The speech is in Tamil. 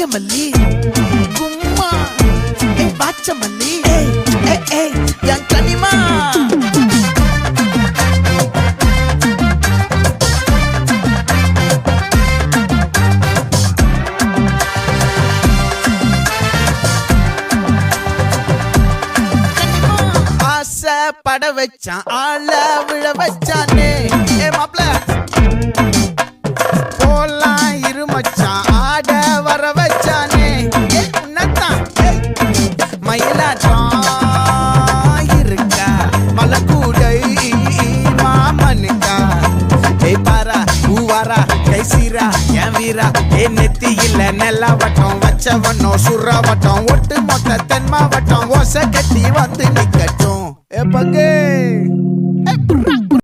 வாங்கமல்லி கும்மா வாச்சமல்லி என் கனிமா பட வச்சான் ஆள விழ வச்சானே மாப்ள போலாம் இருமச்சான் ஆட வர வச்சானே உன்னத்தான் மயிலாட்டம் இருக்கா மலக்கூடை மாமனுக்கா பாரா பூவாரா கைசீரா என் வீரா நெத்தி இல்ல நெல்லா வட்டம் வச்சவனோ சுறா வட்டம் ஒட்டு மொத்த தென் மாவட்டம் ஓசை கட்டி வந்து நிக்கட்டும் பங்கே